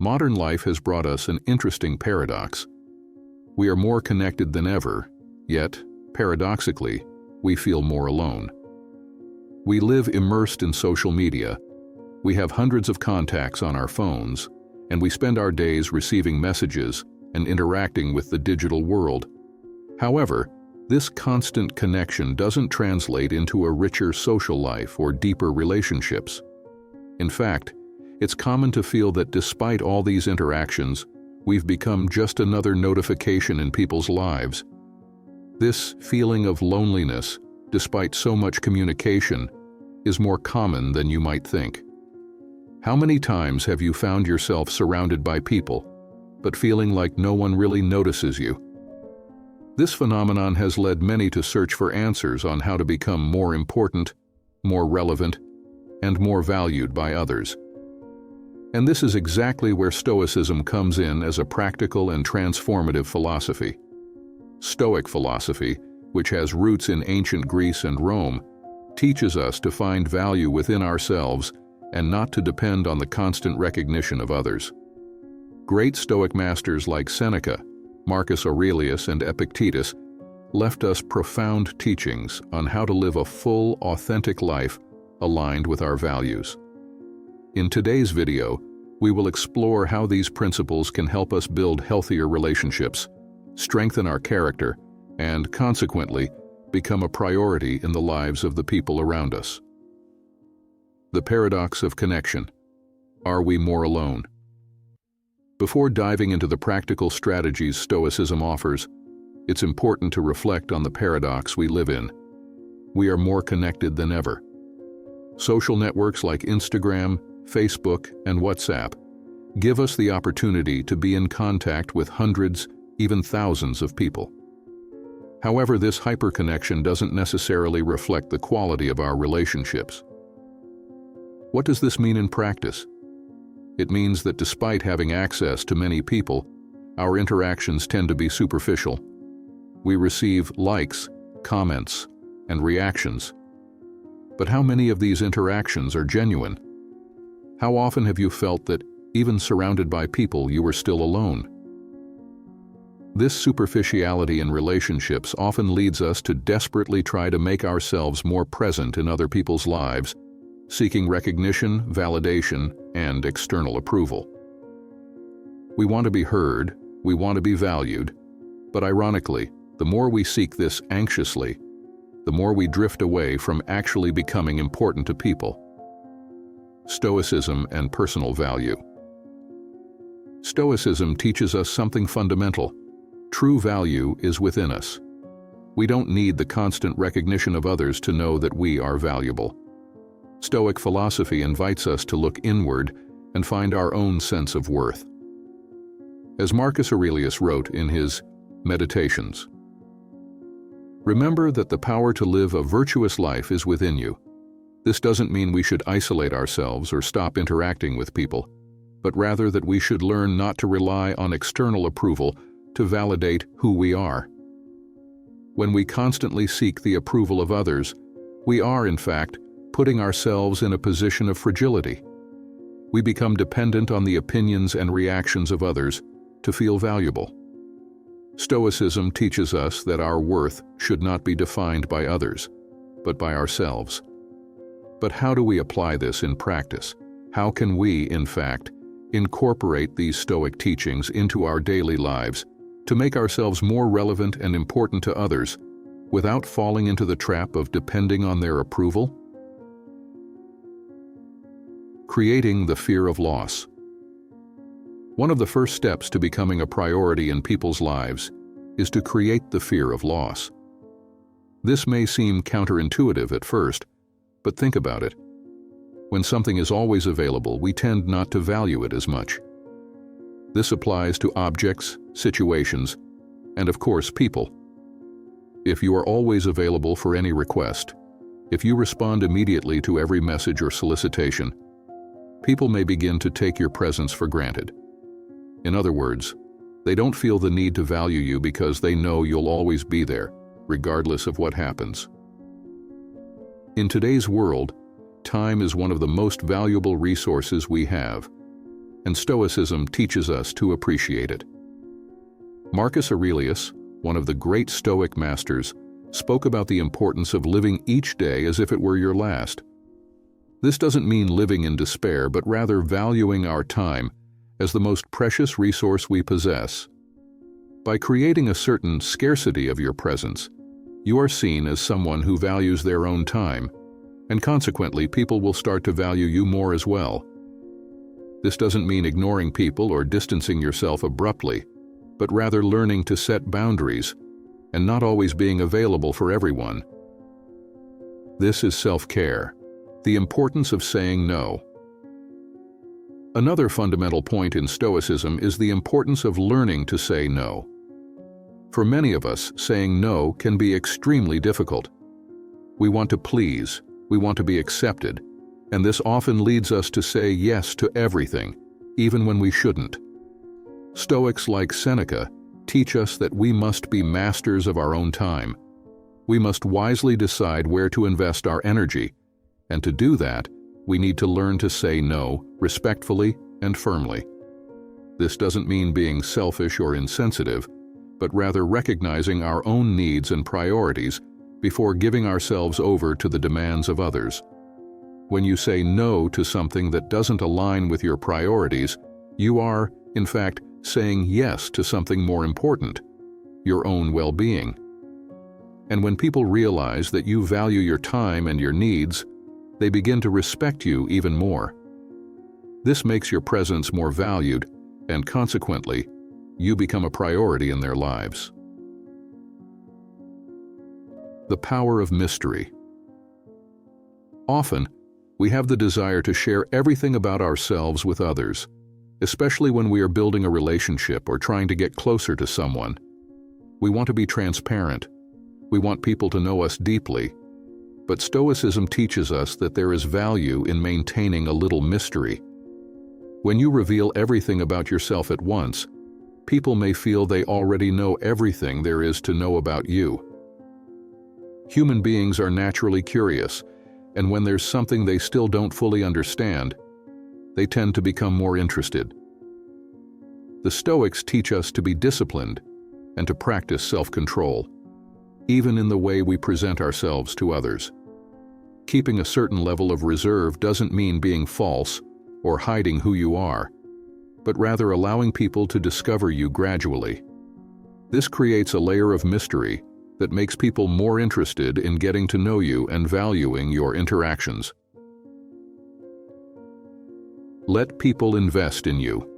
Modern life has brought us an interesting paradox. We are more connected than ever, yet, paradoxically, we feel more alone. We live immersed in social media. We have hundreds of contacts on our phones, and we spend our days receiving messages and interacting with the digital world. However, this constant connection doesn't translate into a richer social life or deeper relationships. In fact, it's common to feel that despite all these interactions, we've become just another notification in people's lives. This feeling of loneliness, despite so much communication, is more common than you might think. How many times have you found yourself surrounded by people, but feeling like no one really notices you? This phenomenon has led many to search for answers on how to become more important, more relevant, and more valued by others. And this is exactly where Stoicism comes in as a practical and transformative philosophy. Stoic philosophy, which has roots in ancient Greece and Rome, teaches us to find value within ourselves and not to depend on the constant recognition of others. Great Stoic masters like Seneca, Marcus Aurelius, and Epictetus left us profound teachings on how to live a full, authentic life aligned with our values. In today's video, we will explore how these principles can help us build healthier relationships, strengthen our character, and consequently, become a priority in the lives of the people around us. The paradox of connection. Are we more alone? Before diving into the practical strategies Stoicism offers, it's important to reflect on the paradox we live in. We are more connected than ever. Social networks like Instagram, Facebook, and WhatsApp give us the opportunity to be in contact with hundreds, even thousands of people. However, this hyperconnection doesn't necessarily reflect the quality of our relationships. What does this mean in practice? It means that despite having access to many people, our interactions tend to be superficial. We receive likes, comments, and reactions. But how many of these interactions are genuine? How often have you felt that, even surrounded by people, you were still alone? This superficiality in relationships often leads us to desperately try to make ourselves more present in other people's lives, seeking recognition, validation, and external approval. We want to be heard, we want to be valued, but ironically, the more we seek this anxiously, the more we drift away from actually becoming important to people. Stoicism and personal value. Stoicism teaches us something fundamental. True value is within us. We don't need the constant recognition of others to know that we are valuable. Stoic philosophy invites us to look inward and find our own sense of worth. As Marcus Aurelius wrote in his Meditations, "Remember that the power to live a virtuous life is within you. This doesn't mean we should isolate ourselves or stop interacting with people, but rather that we should learn not to rely on external approval to validate who we are. When we constantly seek the approval of others, we are, in fact, putting ourselves in a position of fragility. We become dependent on the opinions and reactions of others to feel valuable." Stoicism teaches us that our worth should not be defined by others, but by ourselves. But how do we apply this in practice? How can we, in fact, incorporate these Stoic teachings into our daily lives to make ourselves more relevant and important to others without falling into the trap of depending on their approval? Creating the fear of loss. One of the first steps to becoming a priority in people's lives is to create the fear of loss. This may seem counterintuitive at first, but think about it. When something is always available, we tend not to value it as much. This applies to objects, situations, and of course, people. If you are always available for any request, if you respond immediately to every message or solicitation, people may begin to take your presence for granted. In other words, they don't feel the need to value you because they know you'll always be there, regardless of what happens. In today's world, time is one of the most valuable resources we have. and Stoicism teaches us to appreciate it. Marcus Aurelius, one of the great Stoic masters, spoke about the importance of living each day as if it were your last. This doesn't mean living in despair, but rather valuing our time as the most precious resource we possess. By creating a certain scarcity of your presence, you are seen as someone who values their own time, and consequently people will start to value you more as well. This doesn't mean ignoring people or distancing yourself abruptly, but rather learning to set boundaries and not always being available for everyone. This is self-care, the importance of saying no. Another fundamental point in Stoicism is the importance of learning to say no. For many of us, saying no can be extremely difficult. We want to please, we want to be accepted, and this often leads us to say yes to everything, even when we shouldn't. Stoics like Seneca teach us that we must be masters of our own time. We must wisely decide where to invest our energy, and to do that, we need to learn to say no respectfully and firmly. This doesn't mean being selfish or insensitive, but rather recognizing our own needs and priorities before giving ourselves over to the demands of others. When you say no to something that doesn't align with your priorities, you are, in fact, saying yes to something more important, your own well-being. And when people realize that you value your time and your needs, they begin to respect you even more. This makes your presence more valued, and consequently, you become a priority in their lives. The power of mystery. Often, we have the desire to share everything about ourselves with others, especially when we are building a relationship or trying to get closer to someone. We want to be transparent. We want people to know us deeply. But Stoicism teaches us that there is value in maintaining a little mystery. When you reveal everything about yourself at once, people may feel they already know everything there is to know about you. Human beings are naturally curious, and when there's something they still don't fully understand, they tend to become more interested. The Stoics teach us to be disciplined and to practice self-control, even in the way we present ourselves to others. Keeping a certain level of reserve doesn't mean being false or hiding who you are, but rather allowing people to discover you gradually. This creates a layer of mystery that makes people more interested in getting to know you and valuing your interactions. Let people invest in you.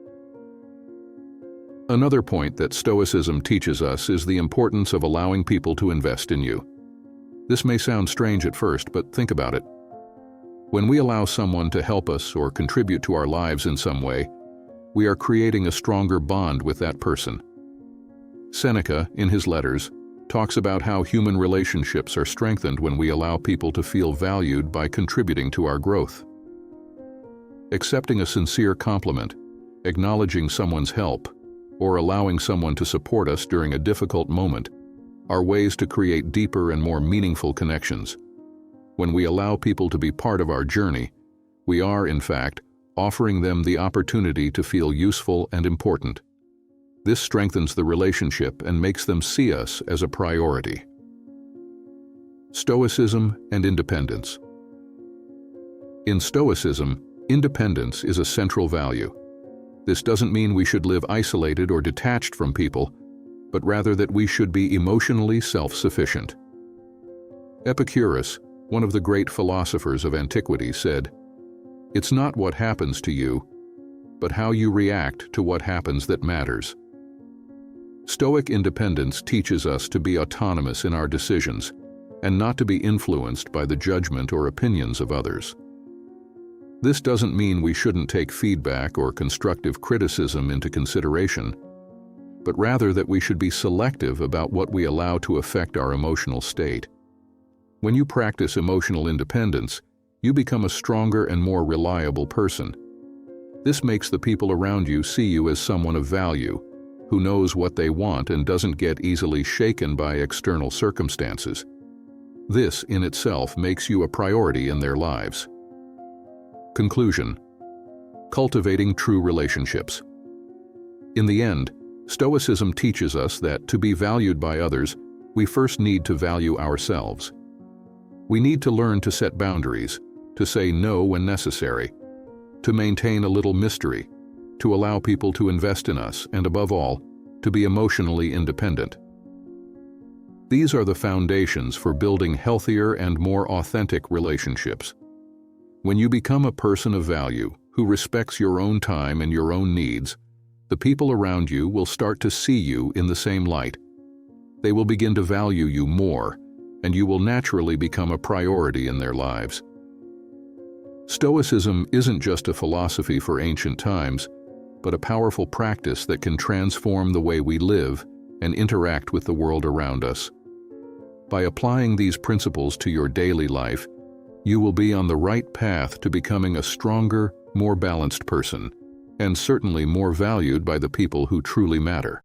Another point that Stoicism teaches us is the importance of allowing people to invest in you. This may sound strange at first, but think about it. When we allow someone to help us or contribute to our lives in some way, we are creating a stronger bond with that person. Seneca, in his letters, talks about how human relationships are strengthened when we allow people to feel valued by contributing to our growth. Accepting a sincere compliment, acknowledging someone's help, or allowing someone to support us during a difficult moment are ways to create deeper and more meaningful connections. When we allow people to be part of our journey, we are, in fact, offering them the opportunity to feel useful and important. This strengthens the relationship and makes them see us as a priority. Stoicism and independence. In Stoicism, independence is a central value. This doesn't mean we should live isolated or detached from people, but rather that we should be emotionally self-sufficient. Epicurus, one of the great philosophers of antiquity, said, "It's not what happens to you, but how you react to what happens that matters." Stoic independence teaches us to be autonomous in our decisions and not to be influenced by the judgment or opinions of others. This doesn't mean we shouldn't take feedback or constructive criticism into consideration, but rather that we should be selective about what we allow to affect our emotional state. When you practice emotional independence, you become a stronger and more reliable person. This makes the people around you see you as someone of value, who knows what they want and doesn't get easily shaken by external circumstances. This, in itself, makes you a priority in their lives. Conclusion. cultivating true relationships. In the end, Stoicism teaches us that to be valued by others, we first need to value ourselves. We need to learn to set boundaries, to say no when necessary, to maintain a little mystery, to allow people to invest in us, and above all, to be emotionally independent. These are the foundations for building healthier and more authentic relationships. When you become a person of value, who respects your own time and your own needs, the people around you will start to see you in the same light. They will begin to value you more, and you will naturally become a priority in their lives. Stoicism isn't just a philosophy for ancient times, but a powerful practice that can transform the way we live and interact with the world around us. By applying these principles to your daily life, you will be on the right path to becoming a stronger, more balanced person, and certainly more valued by the people who truly matter.